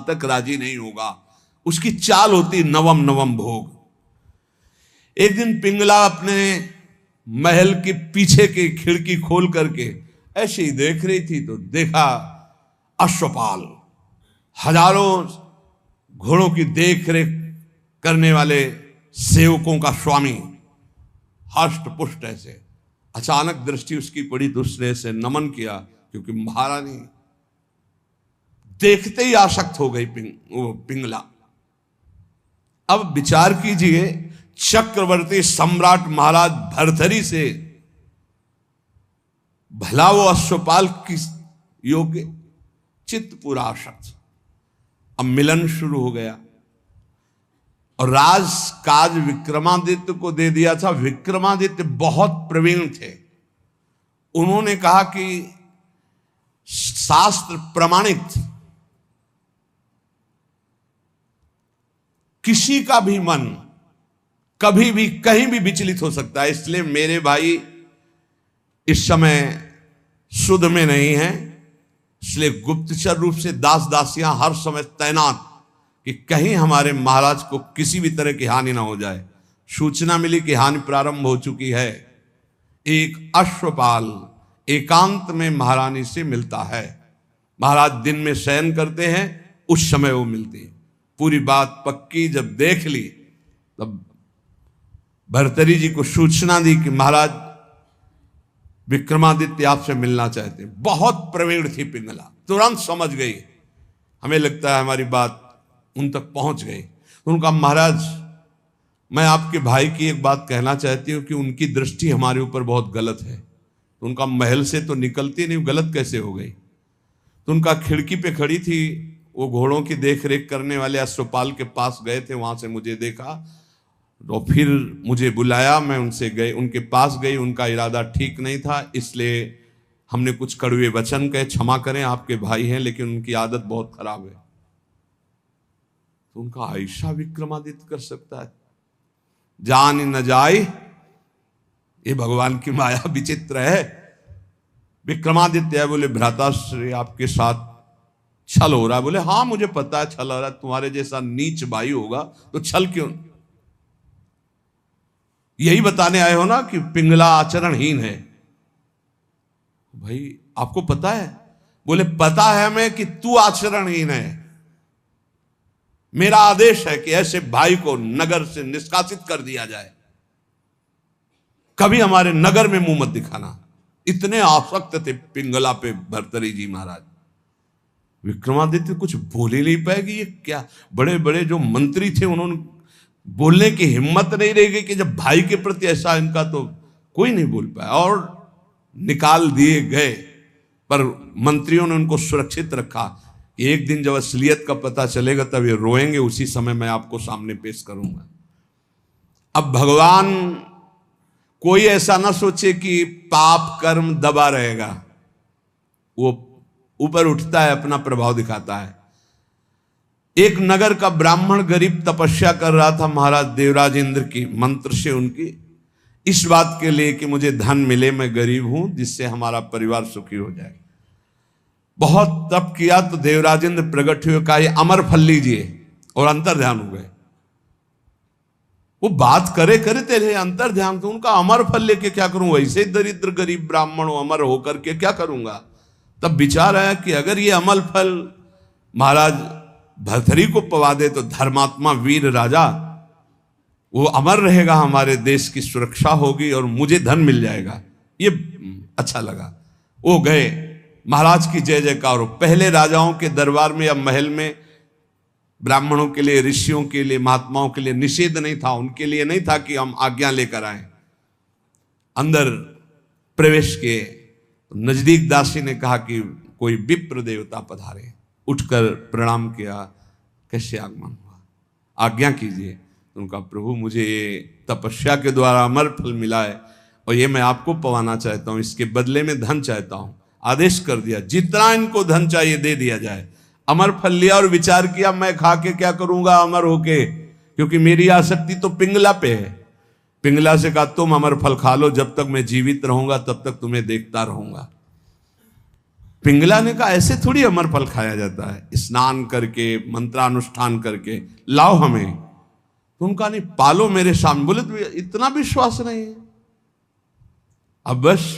तक राजी नहीं होगा। उसकी चाल होती नवम नवम भोग। एक दिन पिंगला अपने महल के पीछे की खिड़की खोल करके ऐसे ही देख रही थी तो देखा अश्वपाल, हजारों घोड़ों की देख रेख करने वाले सेवकों का स्वामी, हष्ट पुष्ट ऐसे। अचानक दृष्टि उसकी पड़ी तो उसने ऐसे नमन किया, क्योंकि महारानी देखते ही आसक्त हो गई पिंगला। अब विचार कीजिए, चक्रवर्ती सम्राट महाराज भर्तरी से भला वो अश्वपाल किस योग्य, चित्त पूरा आसक्त। अब मिलन शुरू हो गया और राज काज विक्रमादित्य को दे दिया था। विक्रमादित्य बहुत प्रवीण थे। उन्होंने कहा कि शास्त्र प्रमाणित किसी का भी मन कभी भी कहीं भी विचलित हो सकता है, इसलिए मेरे भाई इस समय सुध में नहीं है, इसलिए गुप्तचर रूप से दास दासियां हर समय तैनात कि कहीं हमारे महाराज को किसी भी तरह की हानि ना हो जाए। सूचना मिली कि हानि प्रारंभ हो चुकी है। एक अश्वपाल एकांत में महारानी से मिलता है। महाराज दिन में शयन करते हैं, उस समय वो मिलती है। पूरी बात पक्की जब देख ली तब भर्तरी जी को सूचना दी कि महाराज विक्रमादित्य आपसे मिलना चाहते हैं। बहुत प्रवीण थी पिंगला, तुरंत समझ गई। हमें लगता है हमारी बात उन तक पहुंच गई। उनका महाराज, मैं आपके भाई की एक बात कहना चाहती हूं कि उनकी दृष्टि हमारे ऊपर बहुत गलत है। उनका महल से तो निकलती नहीं, गलत कैसे हो गई? तो उनका खिड़की पे खड़ी थी, वो घोड़ों की देख रेख करने वाले अश्वपाल के पास गए थे, वहां से मुझे देखा तो फिर मुझे बुलाया, मैं उनसे गए, उनके पास गई। उनका इरादा ठीक नहीं था, इसलिए हमने कुछ कड़वे वचन कहे, क्षमा करें आपके भाई हैं लेकिन उनकी आदत बहुत खराब है। तो उनका ऐसा विक्रमादित्य कर सकता है? जान न जाए, ये भगवान की माया विचित्र है। विक्रमादित्य है, बोले भ्राताश्री आपके साथ छल हो रहा है। बोले हाँ मुझे पता है छल हो रहा है, तुम्हारे जैसा नीच भाई होगा तो छल क्यों? यही बताने आए हो ना कि पिंगला आचरणहीन है। भाई आपको पता है? बोले पता है हमें कि तू आचरणहीन है। मेरा आदेश है कि ऐसे भाई को नगर से निष्कासित कर दिया जाए, कभी हमारे नगर में मुंह मत दिखाना। इतने आसक्त थे पिंगला पे भर्तरी जी महाराज। विक्रमादित्य कुछ बोल ही नहीं पाएगी। ये क्या, बड़े बड़े जो मंत्री थे उन्होंने बोलने की हिम्मत नहीं रह गई कि जब भाई के प्रति ऐसा, इनका तो कोई नहीं बोल पाया और निकाल दिए गए। पर मंत्रियों ने उनको सुरक्षित रखा। एक दिन जब असलियत का पता चलेगा तब ये रोएंगे, उसी समय मैं आपको सामने पेश करूंगा। अब भगवान कोई ऐसा ना सोचे कि पाप कर्म दबा रहेगा, वो ऊपर उठता है, अपना प्रभाव दिखाता है। एक नगर का ब्राह्मण गरीब तपस्या कर रहा था महाराज देवराज इंद्र की मंत्र से, उनकी इस बात के लिए कि मुझे धन मिले, मैं गरीब हूं, जिससे हमारा परिवार सुखी हो जाए। बहुत तप किया तो देवराज इंद्र प्रकट हुए, कहा ये अमर फल लीजिए, और अंतर ध्यान हो गए। वो बात करे करे तेरे अंतर ध्यान, तो उनका अमर फल लेके क्या करूं? वैसे दरिद्र गरीब ब्राह्मण हो, अमर होकर के क्या करूंगा? तब विचार आया कि अगर ये अमल फल महाराज भर्तरी को पवा दे तो धर्मात्मा वीर राजा वो अमर रहेगा, हमारे देश की सुरक्षा होगी और मुझे धन मिल जाएगा। ये अच्छा लगा। वो गए, महाराज की जय जयकार। पहले राजाओं के दरबार में या महल में ब्राह्मणों के लिए, ऋषियों के लिए, महात्माओं के लिए निषेध नहीं था। उनके लिए नहीं था कि हम आज्ञा लेकर आए। अंदर प्रवेश किए, नजदीक दासी ने कहा कि कोई विप्र देवता पधारे। उठकर प्रणाम किया, कैसे आगमन हुआ, आज्ञा कीजिए। उनका प्रभु मुझे ये तपस्या के द्वारा अमर फल मिला है और ये मैं आपको पवाना चाहता हूँ, इसके बदले में धन चाहता हूँ। आदेश कर दिया जितना इनको धन चाहिए दे दिया जाए। अमर फल लिया और विचार किया मैं खा के क्या करूंगा अमर होके, क्योंकि मेरी आसक्ति तो पिंगला पे है। पिंगला से कहा तुम अमर फल खा लो, जब तक मैं जीवित रहूंगा तब तक तुम्हें देखता रहूंगा। पिंगला ने कहा ऐसे थोड़ी अमर फल खाया जाता है, स्नान करके मंत्रानुष्ठान करके लाओ हमें। तो उनका नहीं, पालो मेरे सामने। बोले तो इतना विश्वास नहीं है। अब बस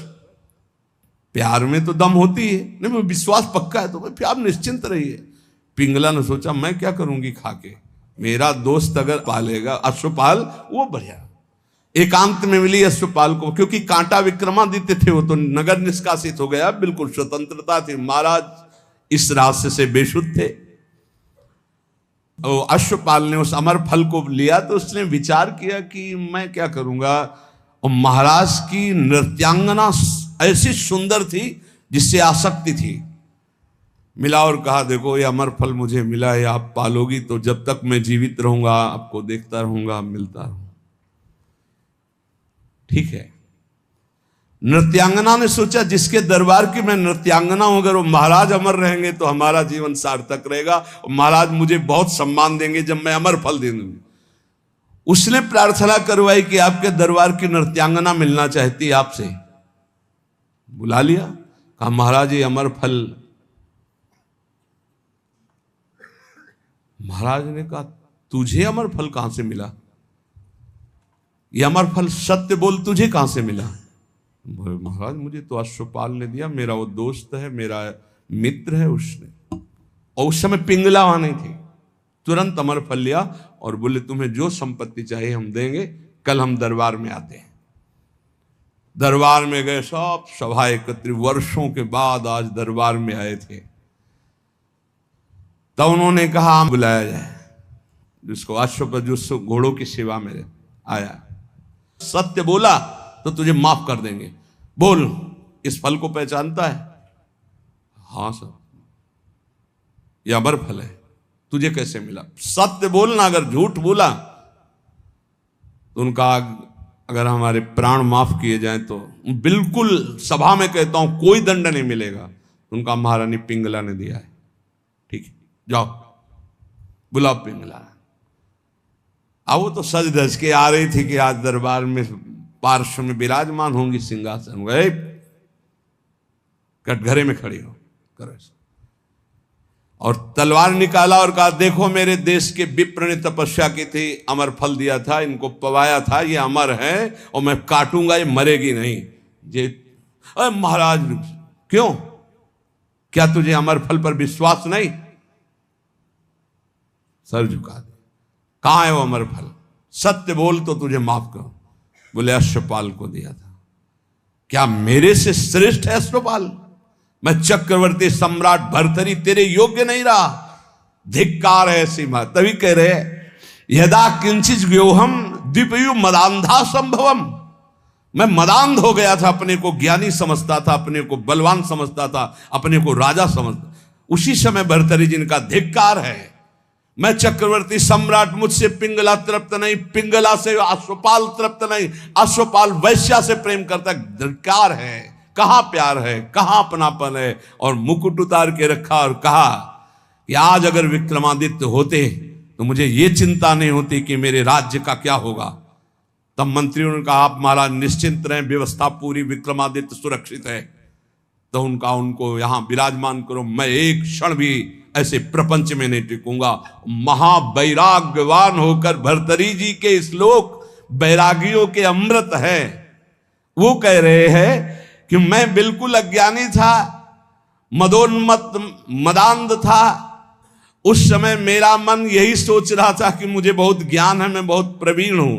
प्यार में तो दम होती है, नहीं विश्वास पक्का है तो भाई आप निश्चिंत रहिए। पिंगला ने सोचा मैं क्या करूंगी खा के, मेरा दोस्त अगर पालेगा अश्वपाल वो बढ़िया। एकांत में मिली अश्वपाल को, क्योंकि कांटा विक्रमादित्य थे, वो तो नगर निष्कासित हो गया, बिल्कुल स्वतंत्रता थी। महाराज इस रास्ते से बेशुद्ध थे। अश्वपाल ने उस अमर फल को लिया तो उसने विचार किया कि मैं क्या करूंगा। और महाराज की नृत्यांगना ऐसी सुंदर थी जिससे आसक्ति थी। मिला और कहा देखो ये अमर फल मुझे मिला है, आप पालोगी तो जब तक मैं जीवित रहूंगा आपको देखता रहूंगा, मिलता रहूंगा। ठीक है। नृत्यांगना ने सोचा जिसके दरबार की मैं नृत्यांगना हूं, अगर वो महाराज अमर रहेंगे तो हमारा जीवन सार्थक रहेगा और महाराज मुझे बहुत सम्मान देंगे जब मैं अमर फल दे दूंगी। उसने प्रार्थना करवाई कि आपके दरबार की नृत्यांगना मिलना चाहती है आपसे। बुला लिया, कहा महाराज ये अमर फल। महाराज ने कहा तुझे अमर फल कहां से मिला, ये अमर फल सत्य बोल तुझे कहां से मिला। महाराज मुझे तो अश्वपाल ने दिया, मेरा वो दोस्त है, मेरा मित्र है उसने। और उस समय पिंगला वहां नहीं थी। तुरंत अमर फल लिया और बोले तुम्हें जो संपत्ति चाहिए हम देंगे, कल हम दरबार में आते हैं। दरबार में गए, सब सभा एकत्र, वर्षों के बाद आज दरबार में आए थे। तब उन्होंने कहा बुलाया जाए जिसको अश्व पर जो घोड़ों की सेवा में आया, सत्य बोला तो तुझे माफ कर देंगे। बोल इस फल को पहचानता है? हाँ सर, यह अमर फल है, तुझे कैसे मिला? सत्य बोलना, अगर झूठ बोला तो उनका अगर हमारे प्राण माफ किए जाएं तो बिल्कुल सभा में कहता हूं कोई दंड नहीं मिलेगा। उनका महारानी पिंगला ने दिया है। ठीक है, जाओ बुलाओ पिंगला। अब वो तो सज धज के आ रही थी कि आज दरबार में पार्श्व में विराजमान होंगी सिंहासन, गए कटघरे में खड़ी हो करो और तलवार निकाला और कहा देखो मेरे देश के विप्र ने तपस्या की थी, अमर फल दिया था, इनको पवाया था, ये अमर है और मैं काटूंगा, ये मरेगी नहीं। ये अरे महाराज क्यों, क्या तुझे अमर फल पर विश्वास नहीं? सर झुका दे, कहां है वो अमर फल? सत्य बोल तो तुझे माफ करो। बोले अश्वपाल को दिया था। क्या मेरे से श्रेष्ठ है अश्वपाल? मैं चक्रवर्ती सम्राट भर्तरी तेरे योग्य नहीं रहा? धिक्कार है ऐसी बात। तभी कह रहे यदा किंचित व्योहम द्विपयु मदांधा संभवम। मैं मदांध हो गया था, अपने को ज्ञानी समझता था, अपने को बलवान समझता था, अपने को राजा समझता। उसी समय भर्तरी जिनका धिक्कार है। मैं चक्रवर्ती सम्राट, मुझसे पिंगला तृप्त नहीं, पिंगला से अश्वपाल तृप्त नहीं, अश्वपाल वैश्या से प्रेम करता। धिक्कार है, कहां प्यार है, कहां अपनापन है। और मुकुट उतार के रखा और कहा कि आज अगर विक्रमादित्य होते तो मुझे ये चिंता नहीं होती कि मेरे राज्य का क्या होगा। तब मंत्रियों ने कहा आप महाराज निश्चिंत रहें, व्यवस्था पूरी, विक्रमादित्य सुरक्षित है। तो उनको यहां विराजमान करो, मैं एक क्षण भी ऐसे प्रपंच में नहीं टिकूंगा। महावैराग्यवान होकर भर्तरी जी के श्लोक बैरागियों के अमृत है। वो कह रहे हैं कि मैं बिल्कुल अज्ञानी था, मदोन्मत मदांध था। उस समय मेरा मन यही सोच रहा था कि मुझे बहुत ज्ञान है, मैं बहुत प्रवीण हूं।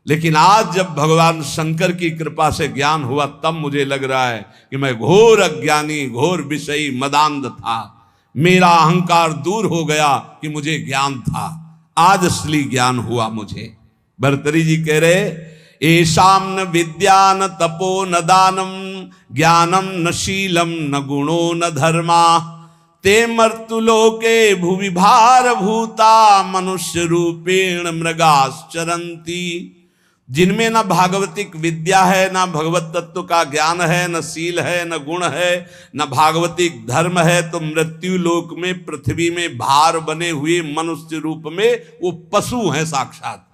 लेकिन आज जब भगवान शंकर की कृपा से ज्ञान हुआ तब मुझे लग रहा है कि मैं घोर अज्ञानी, घोर विषयी, मदांध था। मेरा अहंकार दूर हो गया कि मुझे ज्ञान था, आज असली ज्ञान हुआ मुझे। भर्तरी जी कह रहे एशाम न विद्या न तपो न दानम ज्ञानम न शीलम न गुणो न धर्मा ते मर्तुलोके भुवि भार भूता मनुष्य रूपेण मृगाश्चरन्ति। जिनमें न भागवतिक विद्या है, न भगवत तत्व का ज्ञान है, न शील है, न गुण है, न भागवतिक धर्म है, तो मृत्यु लोक में पृथ्वी में भार बने हुए मनुष्य रूप में वो पशु हैं साक्षात।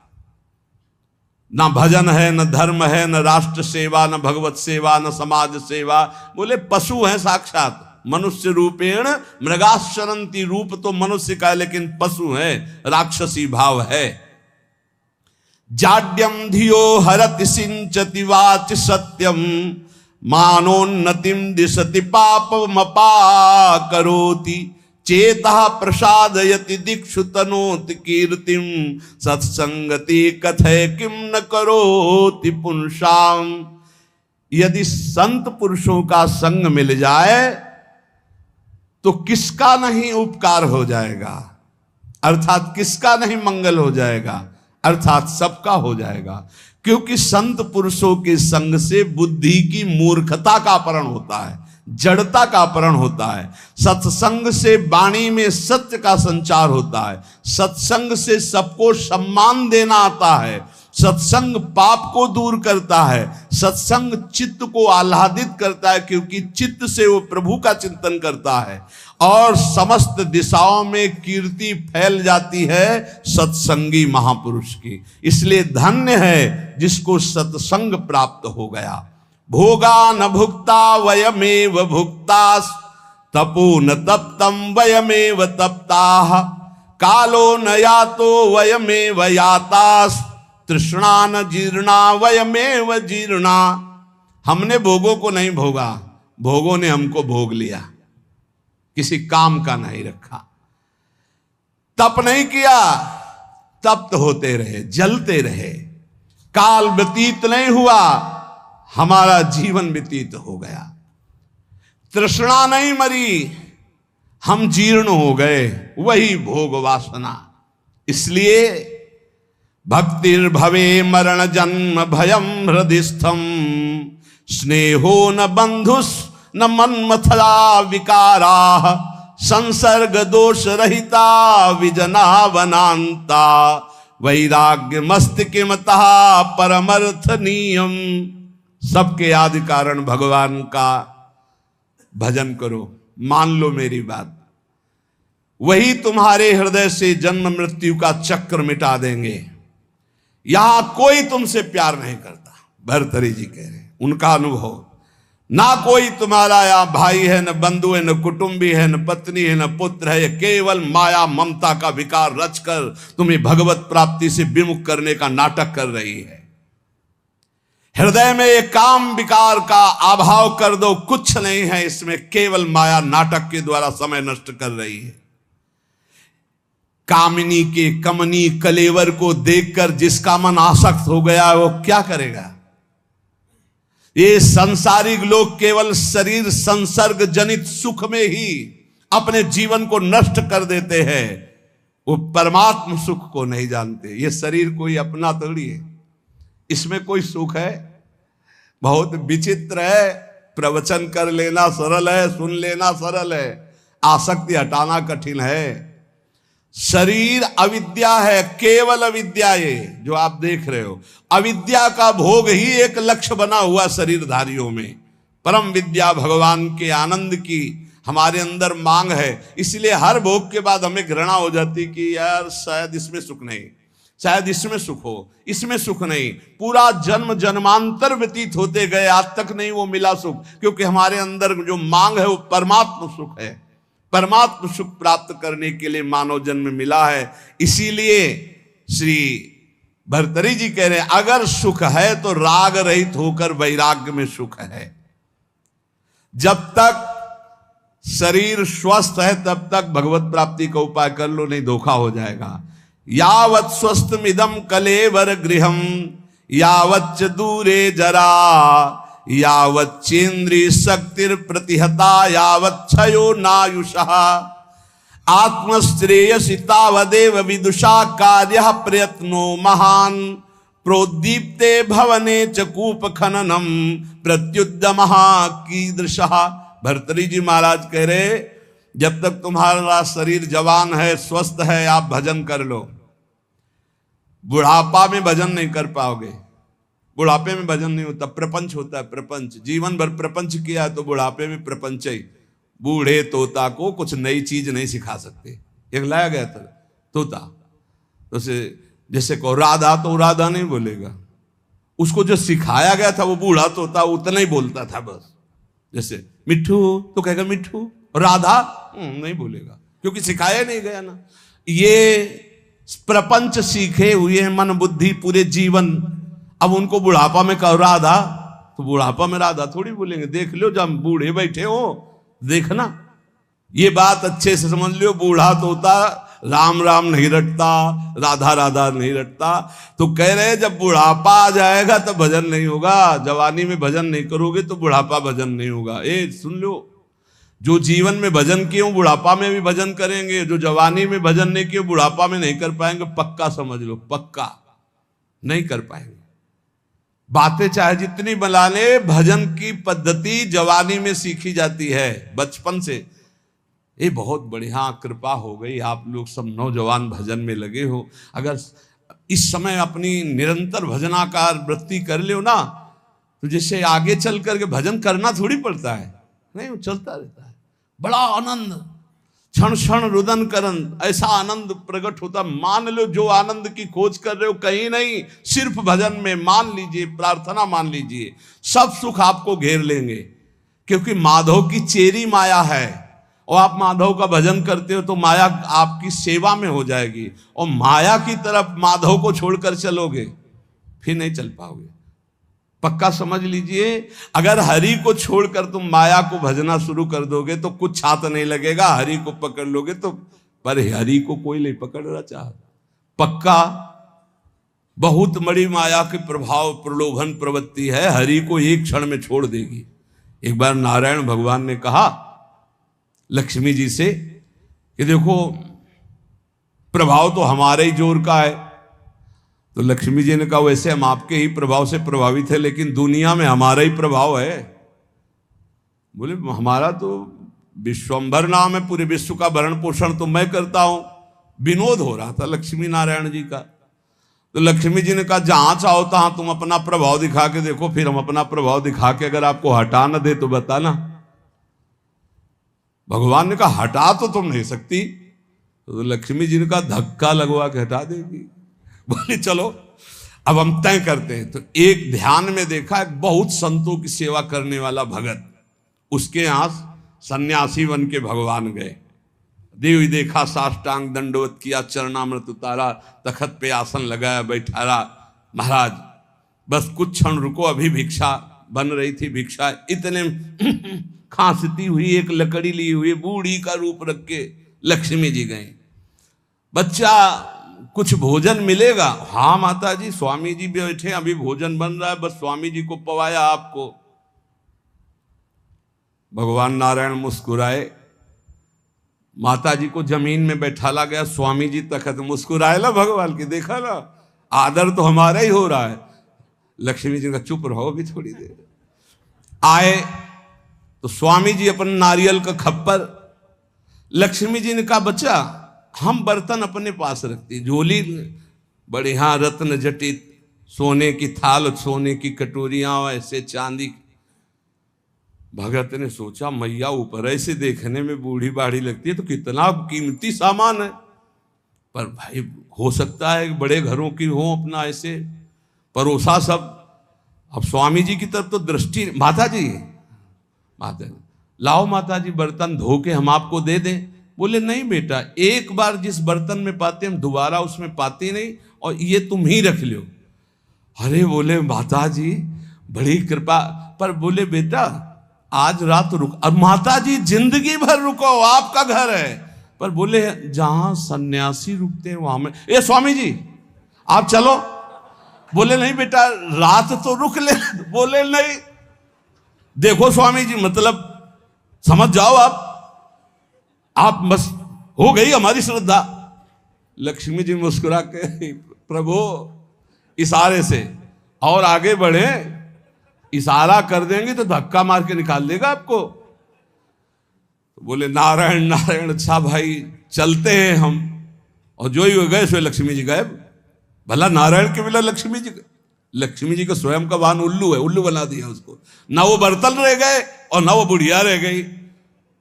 न भजन है, न धर्म है, न राष्ट्र सेवा, न भगवत सेवा, न समाज सेवा, बोले पशु हैं साक्षात मनुष्य रूपेण मृगाशरंती, रूप तो मनुष्य का है लेकिन पशु है, राक्षसी भाव है। जाड्यम धियो हरति सिंचति वाच सत्यम, मानोन्नतिम दिशति पापमपा करोति, चेतः प्रसादयति दिक्षु तनोति कीर्तिम, सत्संगति कथय किम न करोति पुंसाम। यदि संत पुरुषों का संग मिल जाए तो किसका नहीं उपकार हो जाएगा, अर्थात किसका नहीं मंगल हो जाएगा, अर्थात सबका हो जाएगा। क्योंकि संत पुरुषों के संग से बुद्धि की मूर्खता का अपहरण होता है, जड़ता का अपहरण होता है। सत्संग से वाणी में सत्य का संचार होता है। सत्संग से सबको सम्मान देना आता है। सत्संग पाप को दूर करता है। सत्संग चित्त को आह्लादित करता है, क्योंकि चित्त से वो प्रभु का चिंतन करता है और समस्त दिशाओं में कीर्ति फैल जाती है सत्संगी महापुरुष की। इसलिए धन्य है जिसको सत्संग प्राप्त हो गया। भोगा न भुक्ता वयमेव भुक्तास, तपो न तप्तम वयमेव तप्ताः, कालो न यातो वयमेव यातास, तृष्णा न जीर्णा वयमेव जीर्णा। हमने भोगों को नहीं भोगा, भोगों ने हमको भोग लिया, किसी काम का नहीं रखा। तप नहीं किया, तप्त होते रहे, जलते रहे। काल व्यतीत नहीं हुआ, हमारा जीवन व्यतीत हो गया। तृष्णा नहीं मरी, हम जीर्ण हो गए, वही भोग वासना। इसलिए भक्तिर्भवे मरण जन्म भयम हृदिस्थम, स्नेहो न बंधुस न मन्मथला विकारा, संसर्ग दोष रहिता विजना वनांता, वैराग्य मस्तिकिमतः परमर्थ नियम। सबके आदि कारण भगवान का भजन करो, मान लो मेरी बात, वही तुम्हारे हृदय से जन्म मृत्यु का चक्र मिटा देंगे। यहां कोई तुमसे प्यार नहीं करता, भर्तृहरि जी कह रहे, उनका अनुभव। ना कोई तुम्हारा यहाँ भाई है, न बंधु है, न कुटुंबी है, न पत्नी है, न पुत्र है। केवल माया ममता का विकार रचकर तुम्हें भगवत प्राप्ति से विमुख करने का नाटक कर रही है। हृदय में एक काम विकार का अभाव कर दो, कुछ नहीं है इसमें, केवल माया नाटक के द्वारा समय नष्ट कर रही है। कामिनी के कमनी कलेवर को देखकर जिसका मन आसक्त हो गया वो क्या करेगा। ये संसारिक लोग केवल शरीर संसर्ग जनित सुख में ही अपने जीवन को नष्ट कर देते हैं, वो परमात्म सुख को नहीं जानते। ये शरीर कोई अपना थोड़ी है, इसमें कोई सुख है। बहुत विचित्र है, प्रवचन कर लेना सरल है, सुन लेना सरल है, आसक्ति हटाना कठिन है। शरीर अविद्या है, केवल अविद्या। ये जो आप देख रहे हो, अविद्या का भोग ही एक लक्ष्य बना हुआ शरीरधारियों में। परम विद्या भगवान के आनंद की हमारे अंदर मांग है, इसलिए हर भोग के बाद हमें घृणा हो जाती कि यार शायद इसमें सुख नहीं, शायद इसमें सुख हो, इसमें सुख नहीं। पूरा जन्म जन्मांतर व्यतीत होते गए, आज तक नहीं वो मिला सुख, क्योंकि हमारे अंदर जो मांग है वो परमात्म सुख है। परमात्म सुख प्राप्त करने के लिए मानव जन्म मिला है। इसीलिए श्री भर्तृहरि जी कह रहे हैं, अगर सुख है तो राग रहित होकर वैराग्य में सुख है। जब तक शरीर स्वस्थ है तब तक भगवत प्राप्ति का उपाय कर लो, नहीं धोखा हो जाएगा। यावत् स्वस्थमिदं कलेवर गृहम, यावच्च दूरे जरा, यावच्चेन्द्रिय शक्तिर प्रतिहता, यावच्छयो नायुषः, आत्मश्रेयसि तावदेव विदुषा कार्यः प्रयत्नो महान, प्रोद्दीप्ते भवने च कूप खननम प्रत्युद्यमः कीदृशः। भर्तृहरि जी महाराज कह रहे, जब तक तुम्हारा शरीर जवान है, स्वस्थ है, आप भजन कर लो। बुढ़ापा में भजन नहीं कर पाओगे, बुढ़ापे में भजन नहीं होता, प्रपंच होता है। प्रपंच जीवन भर प्रपंच किया है तो बुढ़ापे में प्रपंच ही। बूढ़े तोता को कुछ नई चीज नहीं सिखा सकते। एक लाया गया था तोता, तो जैसे को राधा, तो राधा नहीं बोलेगा, उसको जो सिखाया गया था वो बूढ़ा तोता उतना ही बोलता था बस। जैसे मिट्ठू तो कहेगा मिट्ठू, राधा नहीं बोलेगा, क्योंकि सिखाया नहीं गया ना। ये प्रपंच सीखे हुए हैं मन बुद्धि पूरे जीवन, अब उनको बुढ़ापा में कहो राधा, तो बुढ़ापा में राधा थोड़ी बोलेंगे। देख लो जब बूढ़े बैठे हो, देखना ये बात अच्छे से समझ लो। बूढ़ा तो होता राम राम नहीं रटता, राधा राधा नहीं रटता, तो कह रहे जब बुढ़ापा आ जाएगा तो भजन नहीं होगा। जवानी में भजन नहीं करोगे तो बुढ़ापा भजन नहीं होगा। ए सुन लो, जो जीवन में भजन किए बुढ़ापा में भी भजन करेंगे, जो जवानी में भजन नहीं किए बुढ़ापा में नहीं कर पाएंगे। पक्का समझ लो, पक्का नहीं कर पाएंगे। बातें चाहे जितनी बना ले, भजन की पद्धति जवानी में सीखी जाती है, बचपन से। ये बहुत बढ़िया कृपा हो गई, आप लोग सब नौजवान भजन में लगे हो। अगर इस समय अपनी निरंतर भजनाकार वृत्ति कर ले ना, तो जैसे आगे चल करके भजन करना थोड़ी पड़ता है, नहीं, वो चलता रहता है। बड़ा आनंद, क्षण क्षण रुदन करन, ऐसा आनंद प्रकट होता। मान लो जो आनंद की खोज कर रहे हो कहीं नहीं, सिर्फ भजन में मान लीजिए, प्रार्थना मान लीजिए, सब सुख आपको घेर लेंगे। क्योंकि माधव की चेरी माया है, और आप माधव का भजन करते हो तो माया आपकी सेवा में हो जाएगी, और माया की तरफ माधव को छोड़कर चलोगे फिर नहीं चल पाओगे। पक्का समझ लीजिए, अगर हरि को छोड़कर तुम माया को भजना शुरू कर दोगे तो कुछ छात नहीं लगेगा। हरि को पकड़ लोगे तो, पर हरि को कोई नहीं पकड़ रहा चाह। पक्का बहुत बड़ी माया के प्रभाव, प्रलोभन प्रवृत्ति है, हरि को एक क्षण में छोड़ देगी। एक बार नारायण भगवान ने कहा लक्ष्मी जी से कि देखो प्रभाव तो हमारे ही जोर का है। तो लक्ष्मी जी ने कहा वैसे हम आपके ही प्रभाव से प्रभावित है, लेकिन दुनिया में हमारा ही प्रभाव है। बोले हमारा तो विश्वंभर नाम है, पूरे विश्व का भरण पोषण तो मैं करता हूं। विनोद हो रहा था लक्ष्मी नारायण जी का। तो लक्ष्मी जी ने कहा जहां चाहो तहां तुम अपना प्रभाव दिखा के देखो, फिर हम अपना प्रभाव दिखा के अगर आपको हटा न दे तो बताना। भगवान ने कहा हटा तो तुम नहीं सकती। तो लक्ष्मी जी ने कहा धक्का लगवा के हटा देगी। बोले चलो अब हम तय करते हैं। तो एक ध्यान में देखा, एक बहुत संतों की सेवा करने वाला भगत, उसके यहां सन्यासी बन के भगवान गए। देवी देखा, साष्टांग दंडवत किया, चरणामृत उतारा, तखत पे आसन लगाया, बैठा रहा। महाराज बस कुछ क्षण रुको, अभी भिक्षा बन रही थी। भिक्षा इतने खांसती हुई एक लकड़ी ली हुई बूढ़ी का रूप रख के लक्ष्मी जी गए। बच्चा कुछ भोजन मिलेगा? हाँ माता जी, स्वामी जी बैठे, अभी भोजन बन रहा है, बस स्वामी जी को पवाया आपको। भगवान नारायण मुस्कुराए, माता जी को जमीन में बैठाला गया, स्वामी जी तखत। मुस्कुराए ला भगवान की, देखा ना आदर तो हमारा ही हो रहा है। लक्ष्मी जी का चुप रहो अभी थोड़ी देर। आए तो स्वामी जी अपन नारियल का खप्पर, लक्ष्मी जी ने कहा बच्चा हम बर्तन अपने पास रखती, झोली बढ़िया रत्न जटित, सोने की थाल, सोने की कटोरियां, ऐसे चांदी। भगत ने सोचा मैया ऊपर ऐसे देखने में बूढ़ी बाढ़ी लगती है तो कितना कीमती सामान है, पर भाई हो सकता है बड़े घरों की हो, अपना ऐसे परोसा सब। अब स्वामी जी की तरफ तो दृष्टि, माता जी लाओ माता जी बर्तन धो के हम आपको दे दें। बोले नहीं बेटा, एक बार जिस बर्तन में पाते हम दोबारा उसमें पाते नहीं, और ये तुम ही रख लो। अरे बोले माता जी बड़ी कृपा, पर बोले बेटा आज रात रुक। अब माता जी जिंदगी भर रुको, आपका घर है। पर बोले जहां सन्यासी रुकते हैं वहां में, ए स्वामी जी आप चलो। बोले नहीं बेटा रात तो रुक ले। बोले नहीं, देखो स्वामी जी मतलब समझ जाओ आप बस हो गई हमारी श्रद्धा। लक्ष्मी जी मुस्कुरा के प्रभु इशारे से और आगे बढ़े, इशारा कर देंगे तो धक्का मार के निकाल देगा आपको। तो बोले नारायण नारायण, अच्छा भाई चलते हैं हम। और जो ही गए सो लक्ष्मी जी गायब। भला नारायण के मिला लक्ष्मी जी, लक्ष्मी जी का स्वयं का वाहन उल्लू है, उल्लू बना दिया उसको। ना वो बर्तन रह गए और ना वो बुढ़िया रह गई।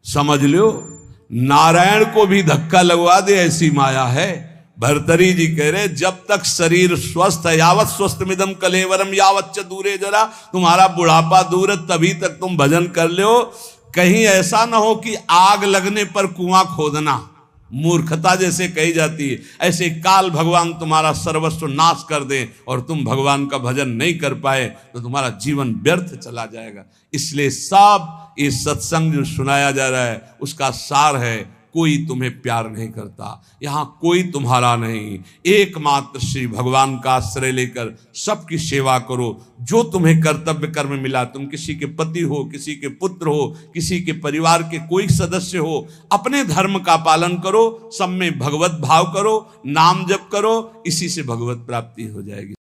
समझ लो नारायण को भी धक्का लगवा दे ऐसी माया है। भर्तरी जी कह रहे जब तक शरीर स्वस्थ है, यावत स्वस्थ मिदम कलेवरम यावच्च दूरे जरा, तुम्हारा बुढ़ापा दूर है तभी तक तुम भजन कर लो। कहीं ऐसा ना हो कि आग लगने पर कुआं खोदना मूर्खता जैसे कही जाती है, ऐसे काल भगवान तुम्हारा सर्वस्व नाश कर दें और तुम भगवान का भजन नहीं कर पाए तो तुम्हारा जीवन व्यर्थ चला जाएगा। इसलिए सब ये सत्संग जो सुनाया जा रहा है उसका सार है, कोई तुम्हें प्यार नहीं करता, यहाँ कोई तुम्हारा नहीं, एकमात्र श्री भगवान का आश्रय लेकर सबकी सेवा करो। जो तुम्हें कर्तव्य कर्म मिला, तुम किसी के पति हो, किसी के पुत्र हो, किसी के परिवार के कोई सदस्य हो, अपने धर्म का पालन करो, सब में भगवत भाव करो, नाम जप करो, इसी से भगवत प्राप्ति हो जाएगी।